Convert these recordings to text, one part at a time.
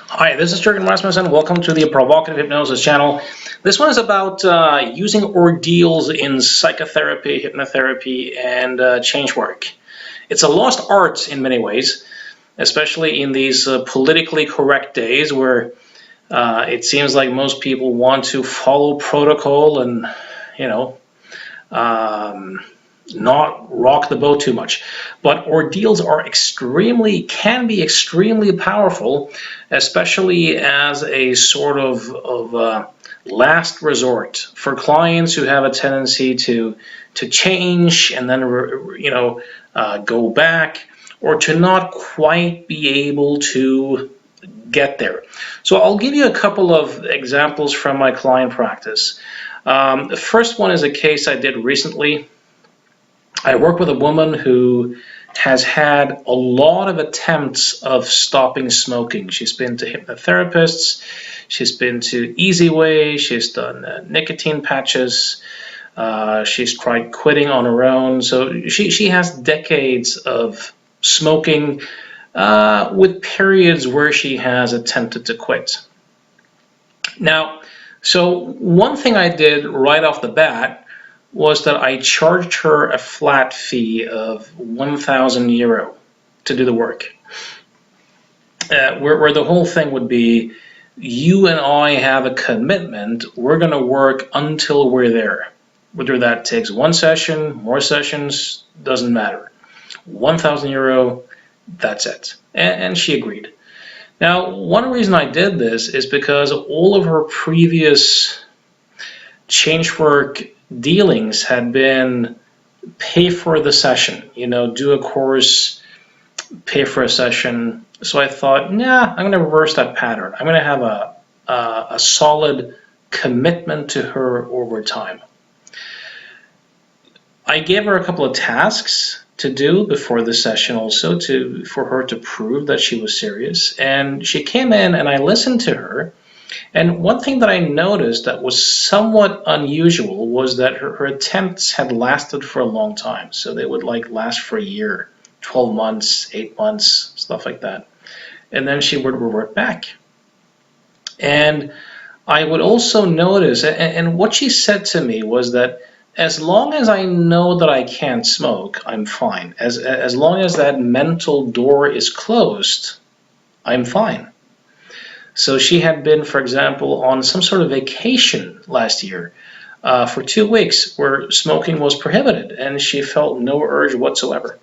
Hi, this is Jürgen Rasmussen. Welcome to the Provocative Hypnosis channel. This one is about using ordeals in psychotherapy, hypnotherapy, and change work. It's a lost art in many ways, especially in these politically correct days where it seems like most people want to follow protocol and, you know, um, not rock the boat too much. But ordeals can be extremely powerful, especially as a sort of last resort for clients who have a tendency to change and then go back, or to not quite be able to get there. So I'll give you a couple of examples from my client practice. The first one is a case I did recently. I work with a woman who has had a lot of attempts of stopping smoking. She's been to hypnotherapists, she's been to Easy Way, she's done nicotine patches, she's tried quitting on her own. So she has decades of smoking with periods where she has attempted to quit. Now, so one thing I did right off the bat was that I charged her a flat fee of €1,000 to do the work. Where the whole thing would be, you and I have a commitment, we're going to work until we're there. Whether that takes one session, more sessions, doesn't matter. €1,000, that's it. And she agreed. Now, one reason I did this is because all of her previous change work dealings had been pay for the session, do a course, pay for a session. So I thought, nah, I'm going to reverse that pattern. I'm going to have a solid commitment to her over time. I gave her a couple of tasks to do before the session also for her to prove that she was serious. And she came in and I listened to her. And one thing that I noticed that was somewhat unusual was that her attempts had lasted for a long time. So they would last for a year, 12 months, 8 months, stuff like that. And then she would revert back. And I would also notice, and what she said to me was that as long as I know that I can't smoke, I'm fine. As long as that mental door is closed, I'm fine. So she had been, for example, on some sort of vacation last year for 2 weeks where smoking was prohibited, and she felt no urge whatsoever.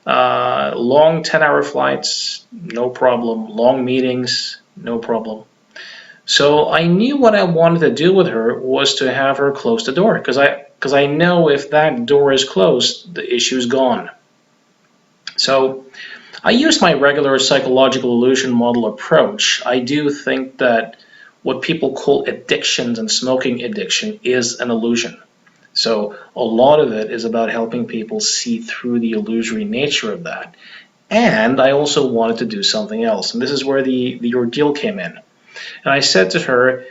Long 10-hour flights, no problem. Long meetings, no problem. So I knew what I wanted to do with her was to have her close the door, because I know if that door is closed, the issue's gone. So I use my regular psychological illusion model approach. I do think that what people call addictions and smoking addiction is an illusion. So a lot of it is about helping people see through the illusory nature of that. And I also wanted to do something else. And this is where the ordeal came in. And I said to her,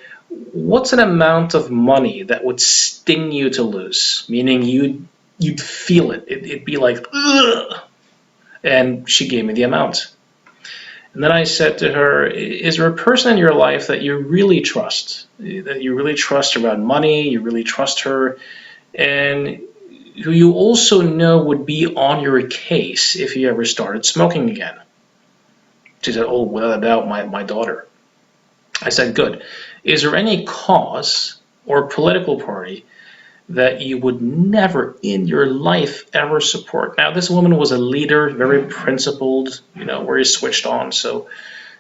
what's an amount of money that would sting you to lose? Meaning you'd feel it. It'd be like, ugh. And she gave me the amount. And then I said to her, is there a person in your life that you really trust around money, you really trust her, and who you also know would be on your case if you ever started smoking again? She said, oh, without a doubt, my daughter. I said, good. Is there any cause or political party that you would never in your life ever support? Now, this woman was a leader, very principled, very switched on. So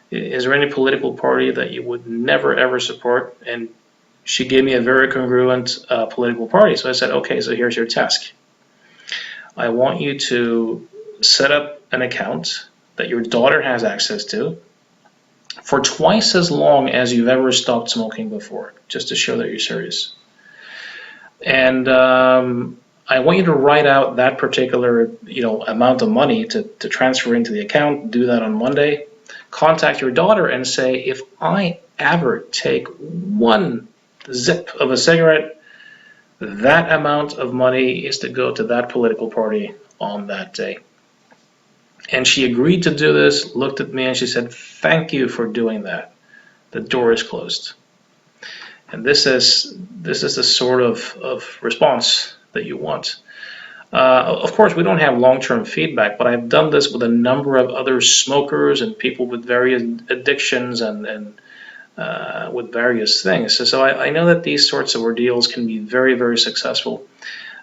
is there any political party that you would never ever support? And she gave me a very congruent political party. So I said, okay, so here's your task. I want you to set up an account that your daughter has access to for twice as long as you've ever stopped smoking before, just to show that you're serious. And I want you to write out that particular, amount of money to transfer into the account. Do that on Monday. Contact your daughter and say, if I ever take one zip of a cigarette, that amount of money is to go to that political party on that day. And she agreed to do this, looked at me, and she said, "Thank you for doing that. The door is closed." And this is the sort of response that you want. Of course, we don't have long-term feedback, but I've done this with a number of other smokers and people with various addictions and with various things. So I know that these sorts of ordeals can be very, very successful.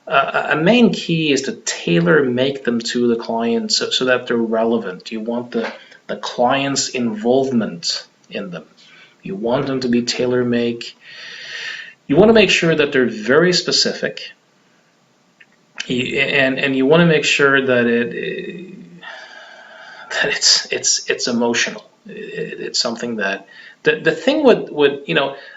A main key is to tailor make them to the client so that they're relevant. You want the client's involvement in them. You want them to be tailor-make. You want to make sure that they're very specific, and you want to make sure that it's emotional. It's something that the thing with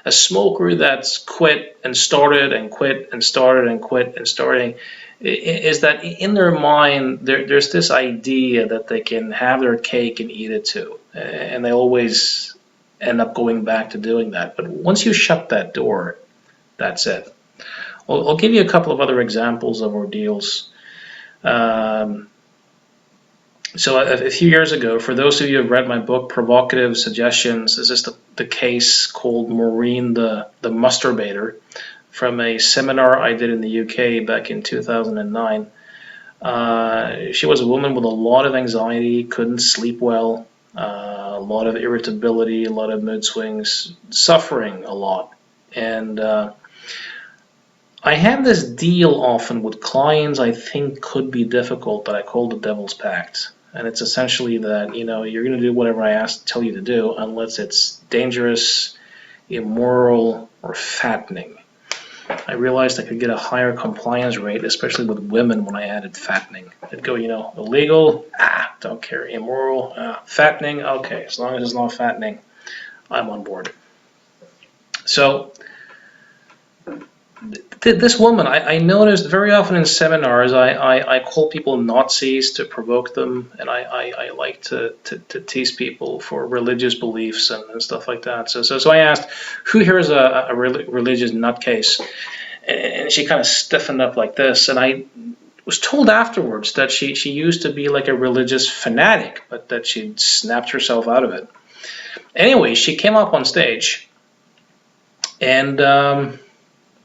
a smoker that's quit and started and quit and started and quit and starting is that in their mind there's this idea that they can have their cake and eat it too, and they always end up going back to doing that. But once you shut that door, that's it. I'll give you a couple of other examples of ordeals. So a few years ago, for those of you who have read my book, Provocative Suggestions, this is the case called Maureen the Masturbator from a seminar I did in the UK back in 2009. She was a woman with a lot of anxiety, couldn't sleep well, a lot of irritability, a lot of mood swings, suffering a lot. And I have this deal often with clients I think could be difficult that I call the Devil's Pact. And it's essentially that, you're going to do whatever I tell you to do unless it's dangerous, immoral, or fattening. I realized I could get a higher compliance rate, especially with women, when I added fattening. It'd go, illegal, don't care. Immoral, fattening, okay. As long as it's not fattening, I'm on board. So this woman, I noticed very often in seminars, I call people Nazis to provoke them, and I like to tease people for religious beliefs and stuff like that. So I asked, who here is a religious nutcase? And she kind of stiffened up like this, and I was told afterwards that she used to be like a religious fanatic, but that she'd snapped herself out of it. Anyway, she came up on stage, and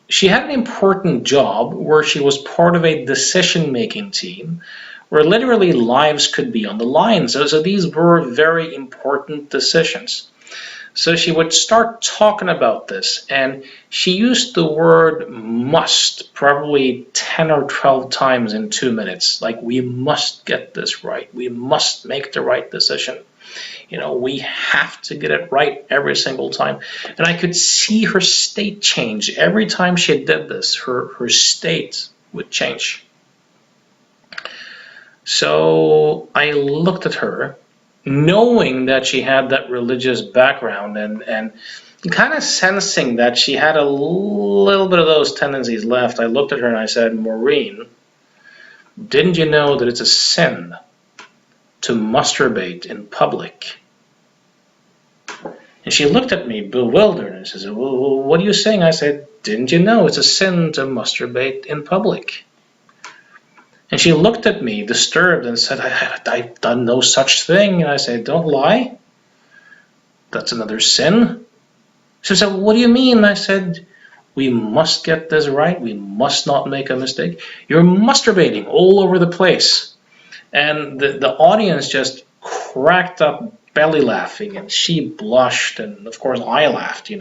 she had an important job where she was part of a decision-making team where literally lives could be on the line. So these were very important decisions. So she would start talking about this, and she used the word must probably 10 or 12 times in 2 minutes. Like, we must get this right. We must make the right decision. We have to get it right every single time. And I could see her state change. Every time she did this, her state would change. So I looked at her, knowing that she had that religious background and kind of sensing that she had a little bit of those tendencies left. I looked at her and I said, "Maureen, didn't you know that it's a sin to masturbate in public?" And she looked at me bewildered and she said, "Well, what are you saying?" I said, "Didn't you know it's a sin to masturbate in public?" And she looked at me disturbed and said, I've done no such thing. And I said, "Don't lie. That's another sin." She said, "What do you mean?" I said, "We must get this right. We must not make a mistake. You're masturbating all over the place." And the audience just cracked up belly laughing, and she blushed, and of course I laughed.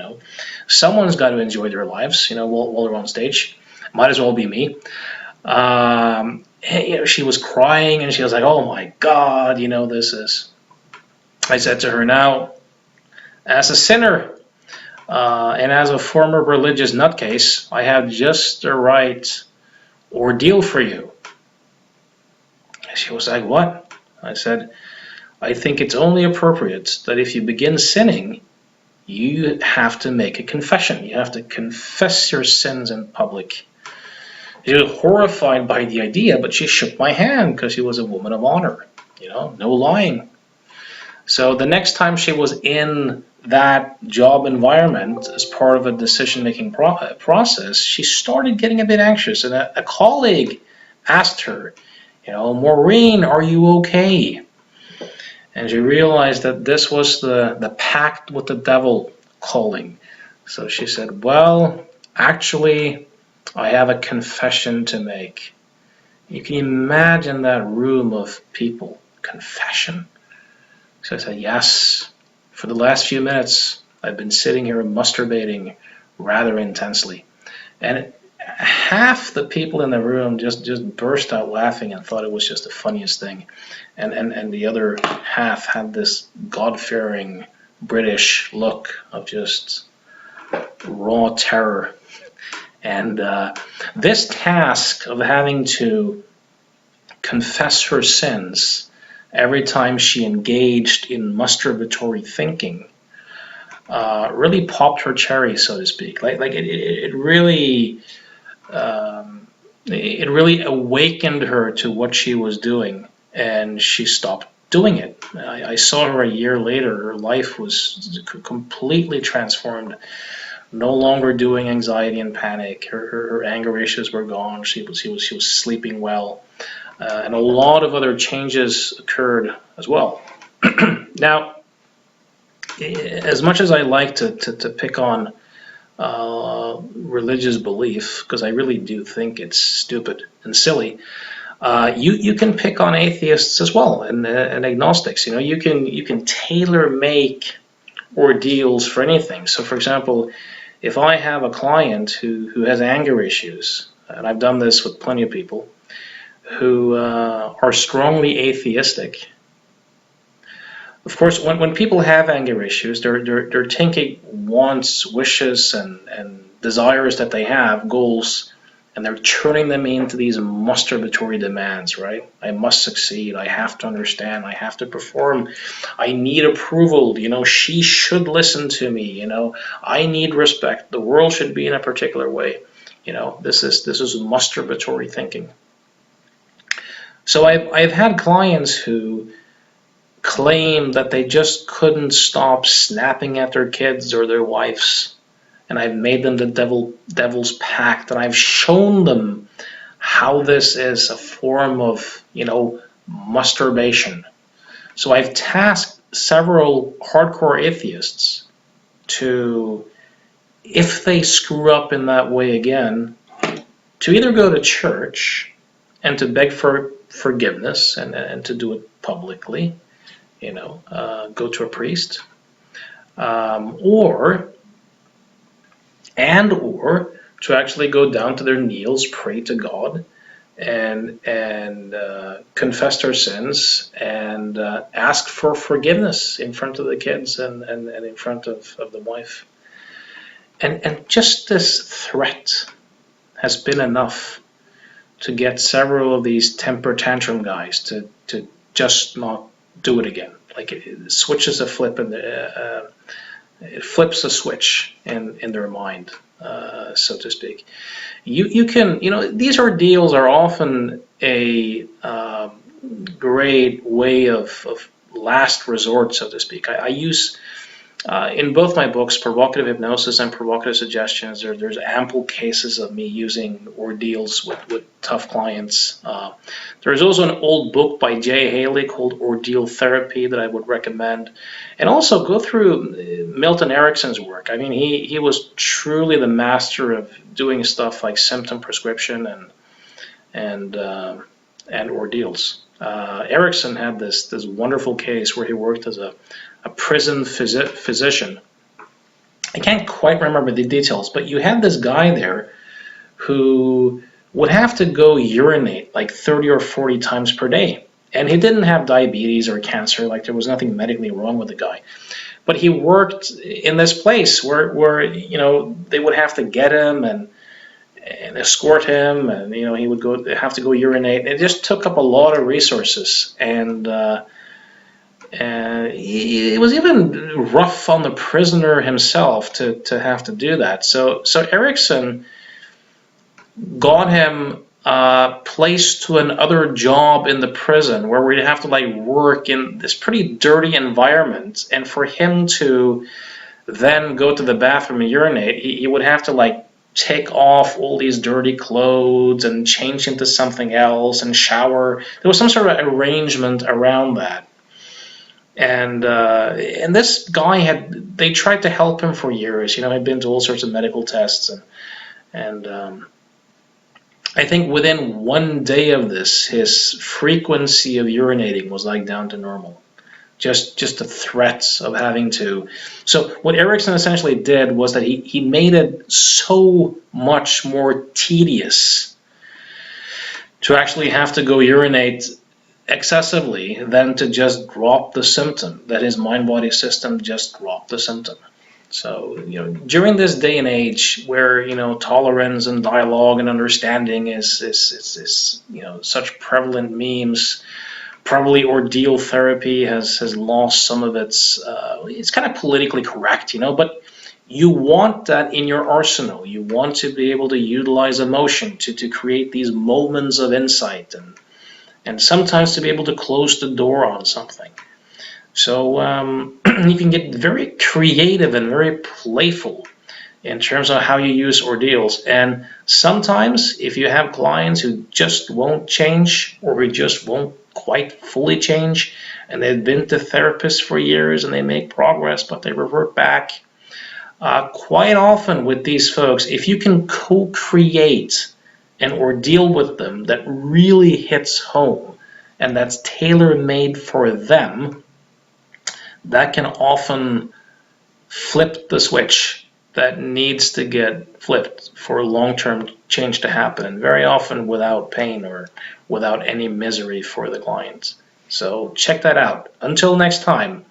Someone's got to enjoy their lives, while they're on stage. Might as well be me. She was crying, and she was like, "Oh my God, this is." I said to her, "Now, as a sinner and as a former religious nutcase, I have just the right ordeal for you." She was like, "What?" I said, "I think it's only appropriate that if you begin sinning, you have to make a confession. You have to confess your sins in public." She was horrified by the idea, but she shook my hand because she was a woman of honor. No lying. So the next time she was in that job environment as part of a decision-making process, she started getting a bit anxious, and a colleague asked her, "Maureen, are you okay?" And she realized that this was the pact with the devil calling. So she said, well, actually, I have a confession to make. You can imagine that room of people. Confession. So I said, yes. For the last few minutes, I've been sitting here masturbating rather intensely. And half the people in the room just burst out laughing and thought it was just the funniest thing. And the other half had this God-fearing British look of just raw terror. And this task of having to confess her sins every time she engaged in masturbatory thinking really popped her cherry, so to speak. It really awakened her to what she was doing, and she stopped doing it. I saw her a year later. Her life was completely transformed. No longer doing anxiety and panic. Her anger issues were gone. She was sleeping well, and a lot of other changes occurred as well. Now, as much as I like to pick on religious belief, because I really do think it's stupid and silly, you can pick on atheists as well, and agnostics. You can tailor make ordeals for anything. So, for example, if I have a client who has anger issues, and I've done this with plenty of people who are strongly atheistic. Of course, when people have anger issues, they're thinking wants, wishes, and desires that they have, goals, and they're turning them into these masturbatory demands, right? I must succeed. I have to understand. I have to perform. I need approval. She should listen to me. I need respect. The world should be in a particular way. This is masturbatory thinking. So I've had clients who claim that they just couldn't stop snapping at their kids or their wives, and I've made them the devil's pact, and I've shown them how this is a form of masturbation. So I've tasked several hardcore atheists to, if they screw up in that way again, to either go to church and to beg for forgiveness and to do it publicly, go to a priest, or to actually go down to their knees, pray to God, and confess their sins and ask for forgiveness in front of the kids and in front of the wife. And just this threat has been enough to get several of these temper tantrum guys to just not do it again. Like it switches a flip, and it flips a switch in their mind, so to speak. You can, these ordeals are often a great way of last resort, so to speak. I use in both my books, Provocative Hypnosis and Provocative Suggestions, there's ample cases of me using ordeals with tough clients. There's also an old book by Jay Haley called Ordeal Therapy that I would recommend. And also go through Milton Erickson's work. I mean, he was truly the master of doing stuff like symptom prescription and ordeals. Erickson had this wonderful case where he worked as a prison physician. I can't quite remember the details, but you had this guy there who would have to go urinate like 30 or 40 times per day. And he didn't have diabetes or cancer, like there was nothing medically wrong with the guy. But he worked in this place where they would have to get him and escort him, and he would have to go urinate. It just took up a lot of resources, and it was even rough on the prisoner himself to have to do that. So Erickson got him placed to another job in the prison where we'd have to work in this pretty dirty environment, and for him to then go to the bathroom and urinate, he would have to take off all these dirty clothes and change into something else and shower. There was some sort of arrangement around that. And this guy they tried to help him for years. He'd been to all sorts of medical tests, and I think within 1 day of this, his frequency of urinating was like down to normal. Just the threats of having to. So what Erickson essentially did was that he made it so much more tedious to actually have to go urinate excessively than to just drop the symptom, that his mind-body system just dropped the symptom. So, during this day and age where, tolerance and dialogue and understanding is such prevalent memes, probably Ordeal Therapy has lost some of it's kind of politically correct, but you want that in your arsenal. You want to be able to utilize emotion to create these moments of insight and sometimes to be able to close the door on something. So you can get very creative and very playful in terms of how you use ordeals. And sometimes if you have clients who just won't change or who just won't quite fully change, and they've been to therapists for years and they make progress, but they revert back, quite often with these folks, if you can co-create an ordeal with them that really hits home and that's tailor-made for them, that can often flip the switch that needs to get flipped for long-term change to happen, and very often without pain or without any misery for the client. So check that out. Until next time,